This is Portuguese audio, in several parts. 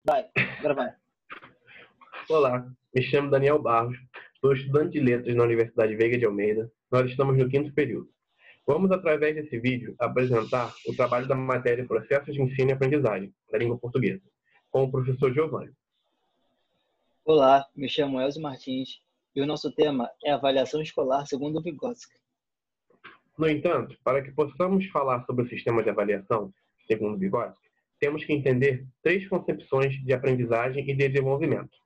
Vai, gravar. Olá, me chamo Daniel Barros, sou estudante de Letras na Universidade Veiga de Almeida. Nós estamos no 5º período. Vamos, através desse vídeo, apresentar o trabalho da matéria Processos de Ensino e Aprendizagem, da língua portuguesa, com o professor Giovanni. Olá, me chamo Elcio Martins e o nosso tema é Avaliação Escolar segundo Vygotsky. No entanto, para que possamos falar sobre o sistema de avaliação, segundo Vygotsky, temos que entender 3 concepções de aprendizagem e desenvolvimento.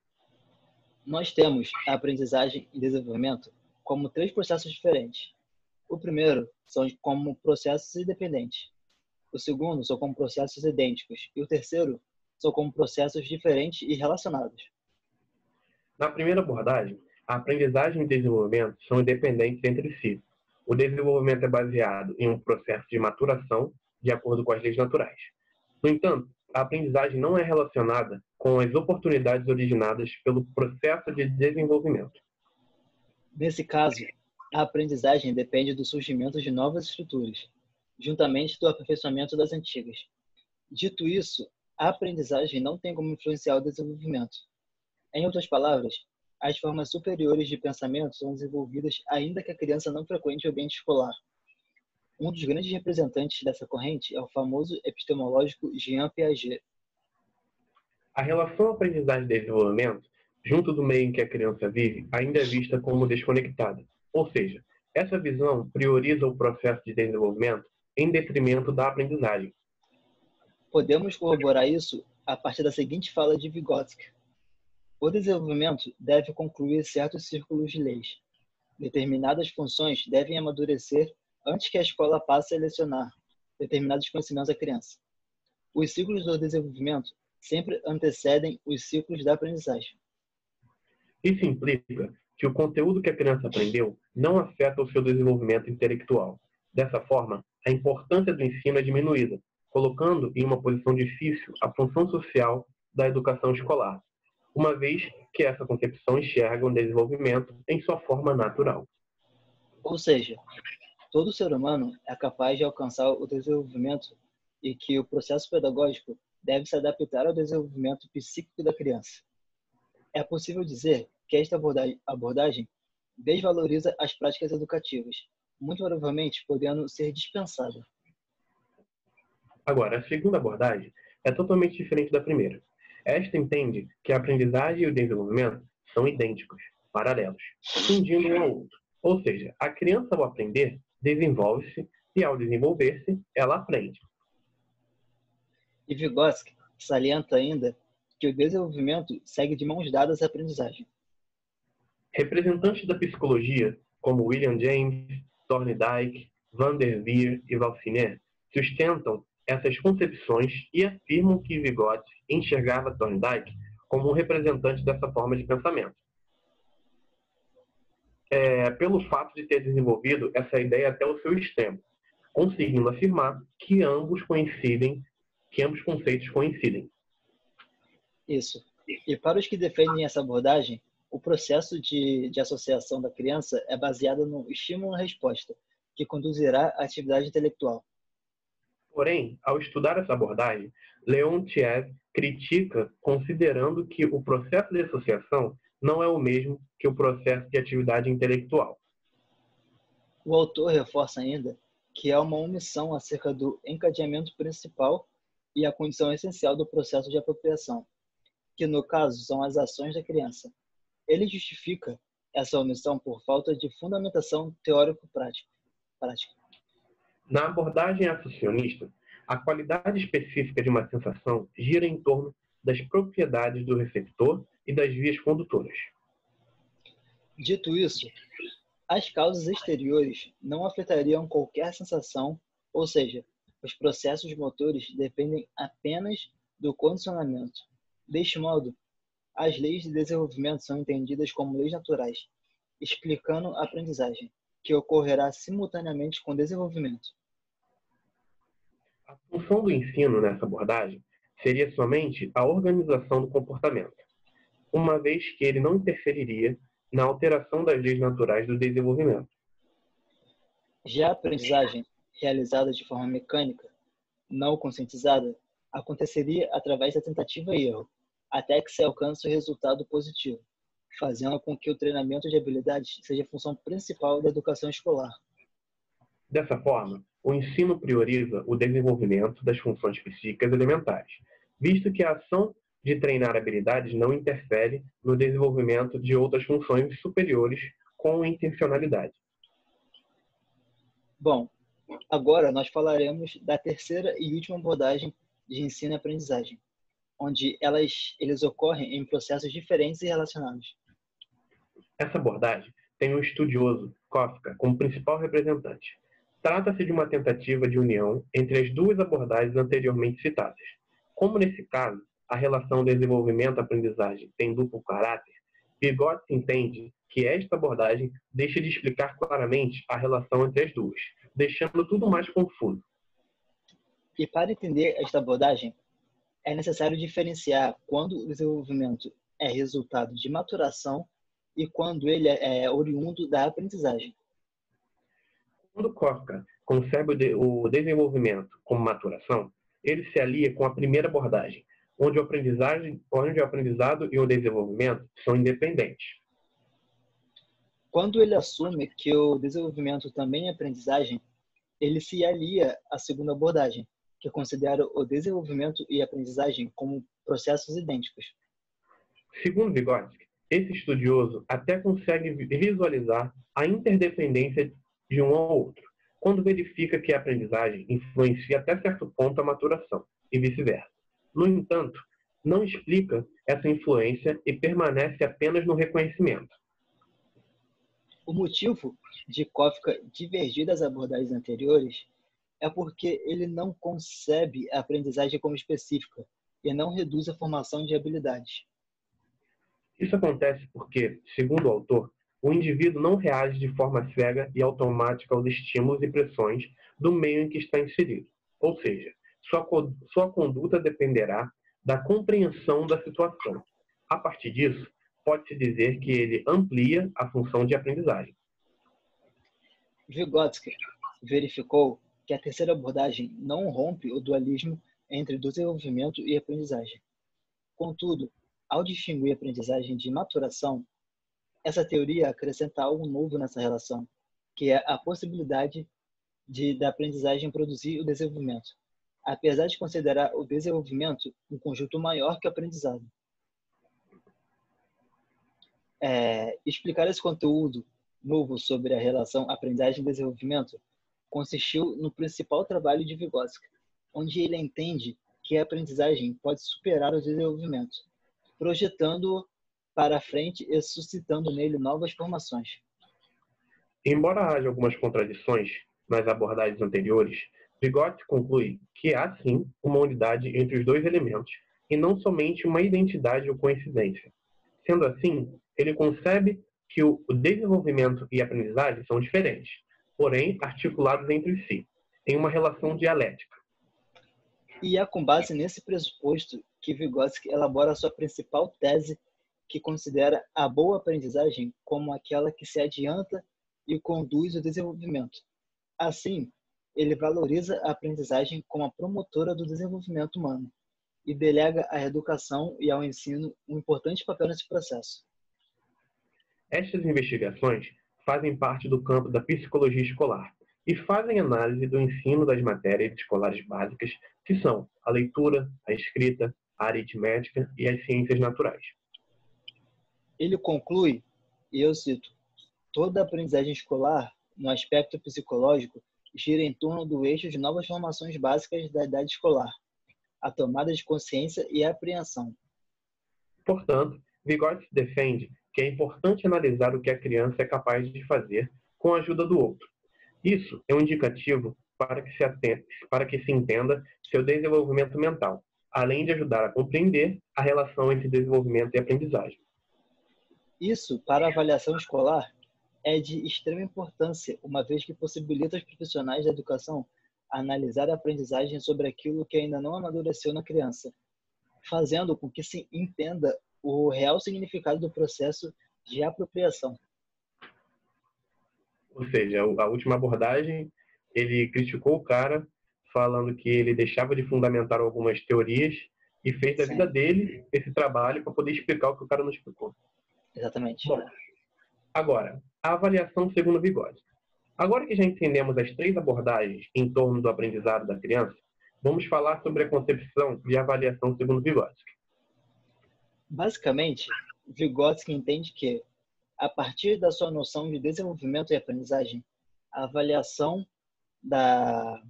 Nós temos a aprendizagem e desenvolvimento como 3 processos diferentes. O primeiro são como processos independentes. O segundo são como processos idênticos. E o terceiro são como processos diferentes e relacionados. Na primeira abordagem, a aprendizagem e o desenvolvimento são independentes entre si. O desenvolvimento é baseado em um processo de maturação, de acordo com as leis naturais. No entanto, a aprendizagem não é relacionada com as oportunidades originadas pelo processo de desenvolvimento. Nesse caso, a aprendizagem depende do surgimento de novas estruturas, juntamente do aperfeiçoamento das antigas. Dito isso, a aprendizagem não tem como influenciar o desenvolvimento. Em outras palavras, as formas superiores de pensamento são desenvolvidas ainda que a criança não frequente o ambiente escolar. Um dos grandes representantes dessa corrente é o famoso epistemológico Jean Piaget. A relação aprendizagem-desenvolvimento, junto do meio em que a criança vive, ainda é vista como desconectada. Ou seja, essa visão prioriza o processo de desenvolvimento em detrimento da aprendizagem. Podemos corroborar isso a partir da seguinte fala de Vygotsky. O desenvolvimento deve concluir certos círculos de leis. Determinadas funções devem amadurecer antes que a escola passe a lecionar determinados conhecimentos à criança. Os ciclos do desenvolvimento sempre antecedem os ciclos da aprendizagem. Isso implica que o conteúdo que a criança aprendeu não afeta o seu desenvolvimento intelectual. Dessa forma, a importância do ensino é diminuída, colocando em uma posição difícil a função social da educação escolar, uma vez que essa concepção enxerga o desenvolvimento em sua forma natural. Ou seja, todo ser humano é capaz de alcançar o desenvolvimento e que o processo pedagógico deve se adaptar ao desenvolvimento psíquico da criança. É possível dizer que esta abordagem desvaloriza as práticas educativas, muito provavelmente podendo ser dispensada. Agora, a segunda abordagem é totalmente diferente da primeira. Esta entende que a aprendizagem e o desenvolvimento são idênticos, paralelos, fundindo um ao outro. Ou seja, a criança, ao aprender, desenvolve-se e, ao desenvolver-se, ela aprende. E Vygotsky salienta ainda que o desenvolvimento segue de mãos dadas à aprendizagem. Representantes da psicologia, como William James, Thorndike, Van der Veer e Valsiner, sustentam essas concepções e afirmam que Vygotsky enxergava Thorndike como um representante dessa forma de pensamento. Pelo fato de ter desenvolvido essa ideia até o seu extremo, conseguindo afirmar que ambos conceitos coincidem. Isso. E para os que defendem essa abordagem, o processo de associação da criança é baseado no estímulo-resposta, que conduzirá à atividade intelectual. Porém, ao estudar essa abordagem, Leontiev critica considerando que o processo de associação não é o mesmo que o processo de atividade intelectual. O autor reforça ainda que há uma omissão acerca do encadeamento principal e a condição essencial do processo de apropriação, que no caso são as ações da criança. Ele justifica essa omissão por falta de fundamentação teórico-prática. Na abordagem associacionista, a qualidade específica de uma sensação gira em torno das propriedades do receptor e das vias condutoras. Dito isso, as causas exteriores não afetariam qualquer sensação, ou seja, os processos motores dependem apenas do condicionamento. Deste modo, as leis de desenvolvimento são entendidas como leis naturais, explicando a aprendizagem, que ocorrerá simultaneamente com o desenvolvimento. A função do ensino nessa abordagem seria somente a organização do comportamento, uma vez que ele não interferiria na alteração das leis naturais do desenvolvimento. Já a aprendizagem, realizada de forma mecânica, não conscientizada, aconteceria através da tentativa e erro, até que se alcance o resultado positivo, fazendo com que o treinamento de habilidades seja a função principal da educação escolar. Dessa forma, o ensino prioriza o desenvolvimento das funções psíquicas elementares, visto que a ação de treinar habilidades não interfere no desenvolvimento de outras funções superiores com intencionalidade. Bom, agora nós falaremos da terceira e última abordagem de ensino e aprendizagem, onde eles ocorrem em processos diferentes e relacionados. Essa abordagem tem um estudioso, Kafka, como principal representante. Trata-se de uma tentativa de união entre as duas abordagens anteriormente citadas. Como nesse caso, a relação desenvolvimento-aprendizagem tem duplo caráter, Vygotsky entende que esta abordagem deixa de explicar claramente a relação entre as duas, deixando tudo mais confuso. E para entender esta abordagem, é necessário diferenciar quando o desenvolvimento é resultado de maturação e quando ele é oriundo da aprendizagem. Quando Kafka concebe o desenvolvimento como maturação, ele se alia com a primeira abordagem, onde o aprendizado e o desenvolvimento são independentes. Quando ele assume que o desenvolvimento também é aprendizagem, ele se alia à segunda abordagem, que considera o desenvolvimento e a aprendizagem como processos idênticos. Segundo Vygotsky, esse estudioso até consegue visualizar a interdependência de um ao outro, quando verifica que a aprendizagem influencia até certo ponto a maturação, e vice-versa. No entanto, não explica essa influência e permanece apenas no reconhecimento. O motivo de Kafka divergir das abordagens anteriores é porque ele não concebe a aprendizagem como específica e não reduz a formação de habilidades. Isso acontece porque, segundo o autor, o indivíduo não reage de forma cega e automática aos estímulos e pressões do meio em que está inserido. Ou seja, sua conduta dependerá da compreensão da situação. A partir disso, pode-se dizer que ele amplia a função de aprendizagem. Vygotsky verificou que a terceira abordagem não rompe o dualismo entre desenvolvimento e aprendizagem. Contudo, ao distinguir a aprendizagem de maturação, essa teoria acrescenta algo novo nessa relação, que é a possibilidade da aprendizagem produzir o desenvolvimento, apesar de considerar o desenvolvimento um conjunto maior que o aprendizado. Explicar esse conteúdo novo sobre a relação aprendizagem e desenvolvimento consistiu no principal trabalho de Vygotsky, onde ele entende que a aprendizagem pode superar o desenvolvimento, projetando-o para frente e suscitando nele novas formações. Embora haja algumas contradições nas abordagens anteriores, Vygotsky conclui que há sim uma unidade entre os dois elementos e não somente uma identidade ou coincidência. Sendo assim, ele concebe que o desenvolvimento e a aprendizagem são diferentes, porém articulados entre si, em uma relação dialética. E é com base nesse pressuposto que Vygotsky elabora sua principal tese, que considera a boa aprendizagem como aquela que se adianta e conduz o desenvolvimento. Assim, ele valoriza a aprendizagem como a promotora do desenvolvimento humano e delega à educação e ao ensino um importante papel nesse processo. Estas investigações fazem parte do campo da psicologia escolar e fazem análise do ensino das matérias escolares básicas, que são a leitura, a escrita, a aritmética e as ciências naturais. Ele conclui, e eu cito, toda a aprendizagem escolar, no aspecto psicológico, gira em torno do eixo de novas formações básicas da idade escolar, a tomada de consciência e a apreensão. Portanto, Vygotsky defende que é importante analisar o que a criança é capaz de fazer com a ajuda do outro. Isso é um indicativo para que se entenda seu desenvolvimento mental, além de ajudar a compreender a relação entre desenvolvimento e aprendizagem. Isso, para a avaliação escolar, é de extrema importância, uma vez que possibilita aos profissionais da educação analisar a aprendizagem sobre aquilo que ainda não amadureceu na criança, fazendo com que se entenda o real significado do processo de apropriação. Ou seja, a última abordagem, ele criticou o cara, falando que ele deixava de fundamentar algumas teorias e fez da vida Sim, dele esse trabalho para poder explicar o que o cara não explicou. exatamente. Bom, agora, a avaliação segundo Vygotsky. Agora que já entendemos as 3 abordagens em torno do aprendizado da criança, vamos falar sobre a concepção de avaliação segundo Vygotsky. Basicamente, Vygotsky entende que, a partir da sua noção de desenvolvimento e aprendizagem, a avaliação da,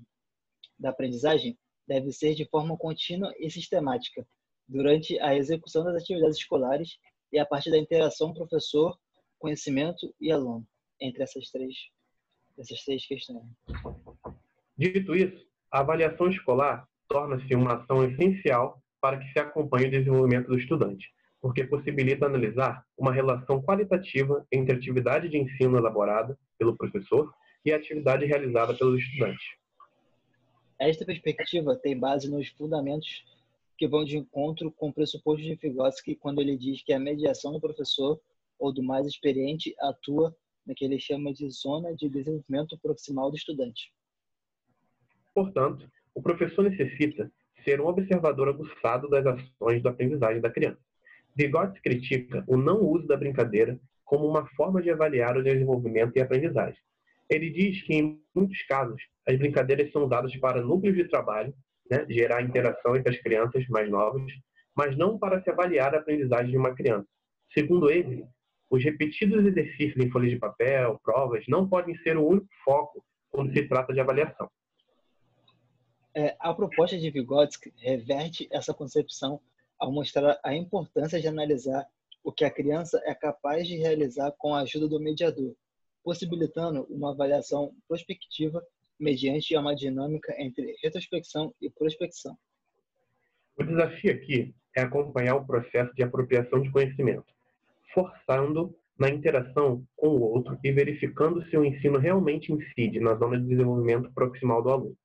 da aprendizagem deve ser de forma contínua e sistemática, durante a execução das atividades escolares e a partir da interação professor, conhecimento e aluno, entre essas três questões. Dito isso, a avaliação escolar torna-se uma ação essencial para que se acompanhe o desenvolvimento do estudante, porque possibilita analisar uma relação qualitativa entre a atividade de ensino elaborada pelo professor e a atividade realizada pelos estudantes. Esta perspectiva tem base nos fundamentos que vão de encontro com o pressuposto de Vygotsky quando ele diz que a mediação do professor ou do mais experiente atua no que ele chama de zona de desenvolvimento proximal do estudante. Portanto, o professor necessita ser um observador aguçado das ações da aprendizagem da criança. Vygotsky critica o não uso da brincadeira como uma forma de avaliar o desenvolvimento e a aprendizagem. Ele diz que, em muitos casos, as brincadeiras são usadas para núcleos de trabalho, gerar interação entre as crianças mais novas, mas não para se avaliar a aprendizagem de uma criança. Segundo ele, os repetidos exercícios em folhas de papel, provas, não podem ser o único foco quando se trata de avaliação. A proposta de Vygotsky reverte essa concepção ao mostrar a importância de analisar o que a criança é capaz de realizar com a ajuda do mediador, possibilitando uma avaliação prospectiva mediante uma dinâmica entre retrospecção e prospecção. O desafio aqui é acompanhar o processo de apropriação de conhecimento, forçando na interação com o outro e verificando se o ensino realmente incide na zona de desenvolvimento proximal do aluno.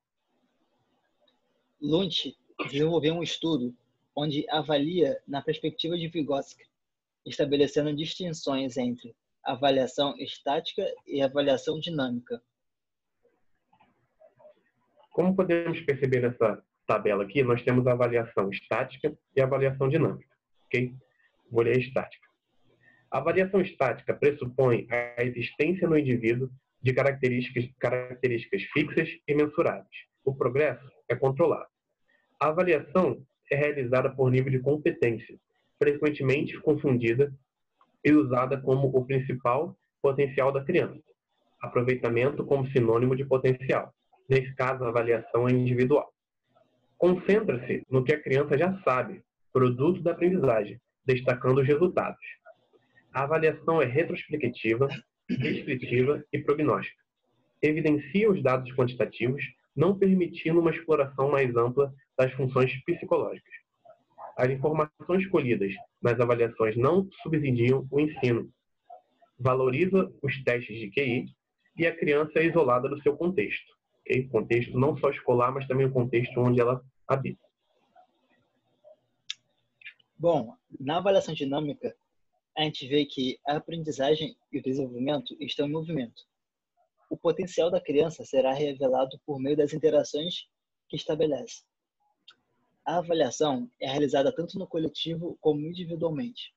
Lunt desenvolveu um estudo onde avalia na perspectiva de Vygotsky, estabelecendo distinções entre avaliação estática e avaliação dinâmica. Como podemos perceber nessa tabela aqui, nós temos a avaliação estática e a avaliação dinâmica. Okay? Vou ler a estática. A avaliação estática pressupõe a existência no indivíduo de características fixas e mensuráveis. O progresso é controlado. A avaliação é realizada por nível de competência, frequentemente confundida e usada como o principal potencial da criança. Aproveitamento como sinônimo de potencial. Nesse caso, a avaliação é individual. Concentra-se no que a criança já sabe, produto da aprendizagem, destacando os resultados. A avaliação é retrospectiva, descritiva e prognóstica. Evidencia os dados quantitativos, não permitindo uma exploração mais ampla das funções psicológicas. As informações colhidas nas avaliações não subsidiam o ensino. Valoriza os testes de QI e a criança é isolada do seu contexto. Okay? Contexto não só escolar, mas também o contexto onde ela habita. Bom, na avaliação dinâmica, a gente vê que a aprendizagem e o desenvolvimento estão em movimento. O potencial da criança será revelado por meio das interações que estabelece. A avaliação é realizada tanto no coletivo como individualmente.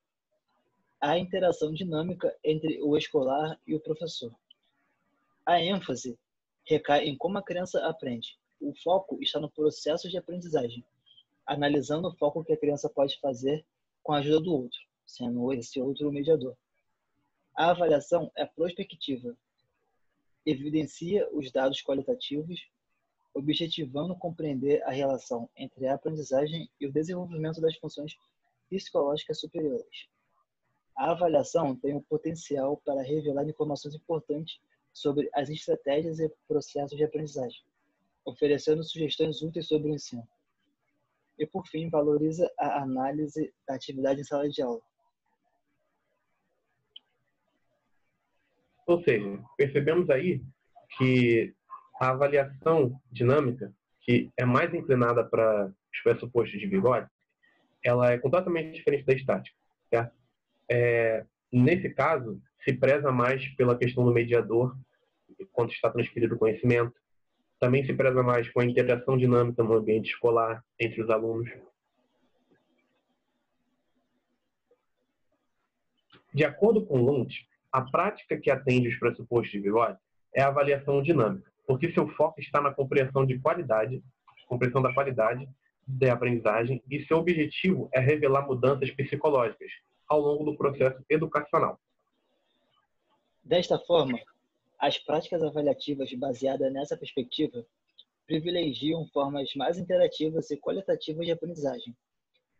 Há interação dinâmica entre o escolar e o professor. A ênfase recai em como a criança aprende. O foco está no processo de aprendizagem, analisando o foco que a criança pode fazer com a ajuda do outro, sendo esse outro o mediador. A avaliação é prospectiva, evidencia os dados qualitativos, objetivando compreender a relação entre a aprendizagem e o desenvolvimento das funções psicológicas superiores. A avaliação tem o potencial para revelar informações importantes sobre as estratégias e processos de aprendizagem, oferecendo sugestões úteis sobre o ensino. E, por fim, valoriza a análise da atividade em sala de aula. Ou seja, percebemos aí que a avaliação dinâmica, que é mais inclinada para os pressupostos de Vygotsky, ela é completamente diferente da estática. Certo? Nesse caso, se preza mais pela questão do mediador, quando está transferido o conhecimento. Também se preza mais com a interação dinâmica no ambiente escolar, entre os alunos. De acordo com Luntz, a prática que atende os pressupostos de Vygotsky é a avaliação dinâmica, porque seu foco está na compreensão da qualidade da aprendizagem e seu objetivo é revelar mudanças psicológicas ao longo do processo educacional. Desta forma, as práticas avaliativas baseadas nessa perspectiva privilegiam formas mais interativas e qualitativas de aprendizagem,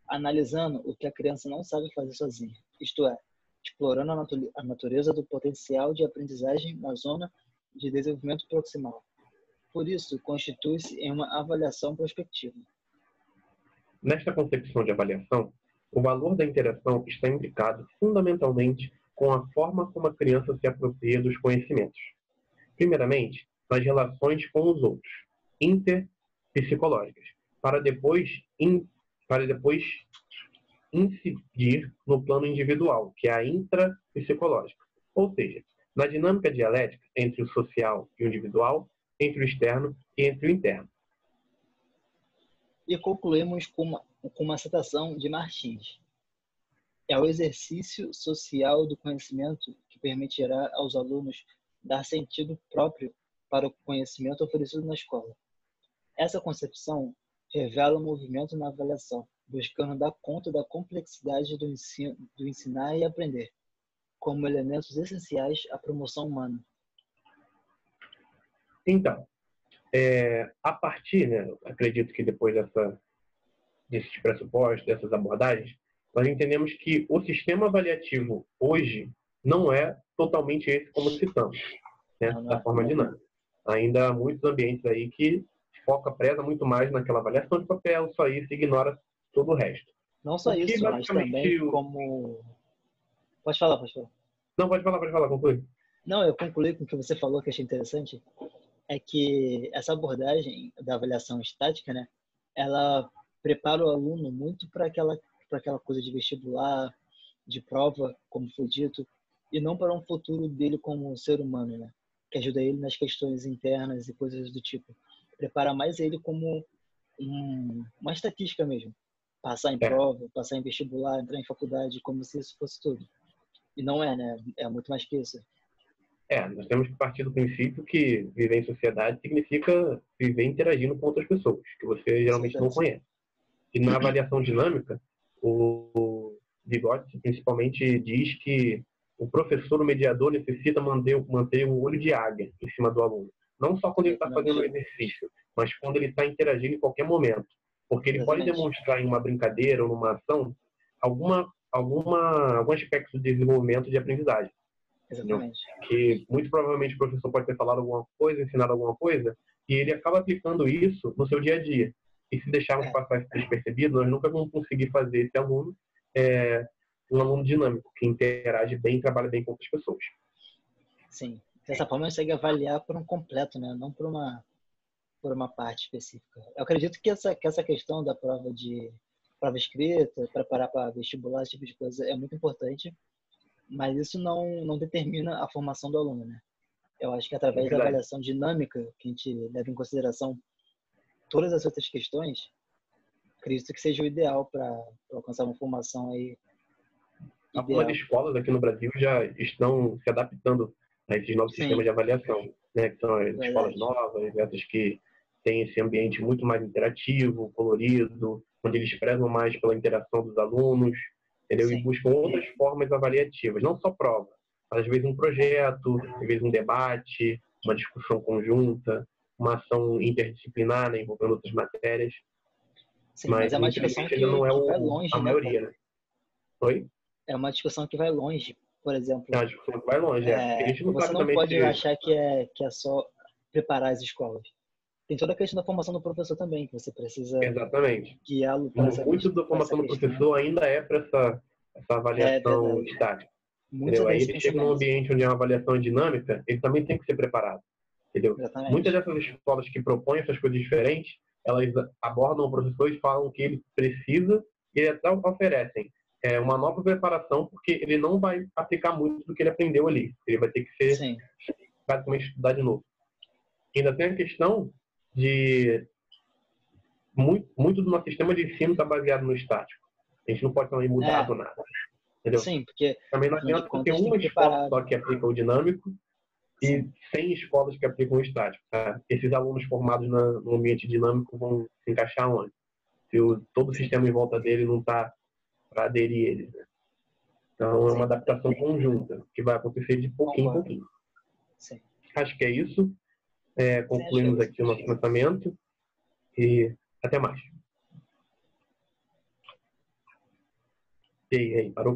analisando o que a criança não sabe fazer sozinha, isto é, explorando a natureza do potencial de aprendizagem na zona de desenvolvimento proximal. Por isso, constitui-se em uma avaliação prospectiva. Nesta concepção de avaliação, o valor da interação está implicado fundamentalmente com a forma como a criança se apropria dos conhecimentos. Primeiramente, nas relações com os outros, interpsicológicas, para depois incidir no plano individual, que é a intrapsicológica, ou seja, na dinâmica dialética entre o social e o individual, entre o externo e entre o interno. E concluímos com uma citação de Martins. É o exercício social do conhecimento que permitirá aos alunos dar sentido próprio para o conhecimento oferecido na escola. Essa concepção revela o movimento na avaliação, buscando dar conta da complexidade do ensinar e aprender, como elementos essenciais à promoção humana. Então, a partir, acredito que depois desses pressupostos, dessas abordagens, nós entendemos que o sistema avaliativo hoje não é totalmente esse como citamos, da forma dinâmica. Ainda há muitos ambientes aí que preza muito mais naquela avaliação de papel, só isso, ignora todo o resto. Não só isso, mas também como... Pode falar. Não, pode falar, conclui. Não, eu concluí com o que você falou, que achei interessante, é que essa abordagem da avaliação estática, ela prepara o aluno muito para aquela coisa de vestibular, de prova, como foi dito, e não para um futuro dele como ser humano, que ajuda ele nas questões internas e coisas do tipo. Prepara mais ele como uma estatística mesmo. Passar em prova, passar em vestibular, entrar em faculdade, como se isso fosse tudo. E não é, É muito mais que isso. Nós temos que partir do princípio que viver em sociedade significa viver interagindo com outras pessoas, que você geralmente não conhece. E na avaliação dinâmica, o Vygotsky principalmente diz que o professor, o mediador, necessita manter o olho de águia em cima do aluno. Não só quando ele está fazendo o exercício, mas quando ele está interagindo em qualquer momento. Porque ele pode demonstrar em uma brincadeira ou numa ação algum aspecto de desenvolvimento de aprendizagem. Exatamente. Que muito provavelmente o professor pode ter falado alguma coisa, ensinado alguma coisa, e ele acaba aplicando isso no seu dia a dia. E se deixarmos passar isso despercebido, nós nunca vamos conseguir fazer esse aluno um aluno dinâmico, que interage bem e trabalha bem com outras pessoas. Sim. Dessa forma, você consegue avaliar por um completo, não por uma parte específica. Eu acredito que essa questão da prova escrita, preparar para vestibular, esse tipo de coisa, é muito importante, mas isso não determina a formação do aluno, Eu acho que através da avaliação dinâmica, que a gente leva em consideração todas as outras questões, acredito que seja o ideal para alcançar uma formação aí. Algumas escolas aqui no Brasil já estão se adaptando a esses novos sistemas de avaliação, que são as escolas novas, essas que têm esse ambiente muito mais interativo, colorido, onde eles prezam mais pela interação dos alunos, entendeu? E buscam outras formas avaliativas, não só prova, mas às vezes um projeto, às vezes um debate, uma discussão conjunta, uma ação interdisciplinar, envolvendo outras matérias. Sim, mas é uma discussão que não é vai longe, a maioria, Oi? É uma discussão que vai longe, por exemplo. É uma discussão que vai longe, A gente não você não pode achar que é só preparar as escolas. Tem toda a questão da formação do professor também, que você precisa guiá-lo para essa Muito da formação do professor ainda é para essa avaliação estática. Aí ele chega num ambiente onde é uma avaliação dinâmica, ele também tem que ser preparado. Entendeu? Muitas dessas escolas que propõem essas coisas diferentes, elas abordam o professor e falam que ele precisa, e até oferecem uma nova preparação, porque ele não vai aplicar muito do que ele aprendeu ali. Ele vai ter que ser basicamente estudar de novo. Ainda tem a questão de muito do nosso sistema de ensino está baseado no estático. A gente não pode também mudar do nada. entendeu? Sim, porque, Também não afinal de adianta ter contas, tem uma que ter escola parado. só que aplica o dinâmico e Sim, 100 escolas que aplicam o estático. Tá? Esses alunos formados no ambiente dinâmico vão se encaixar onde? Se todo o sim, sistema em volta dele não está para aderir a eles. Né? Então, é uma sim, adaptação conjunta, que vai acontecer de pouquinho em concordo. pouquinho. Sim, Acho que é isso. sim, acho que é Concluímos isso. aqui o nosso pensamento e até mais. E aí, parou.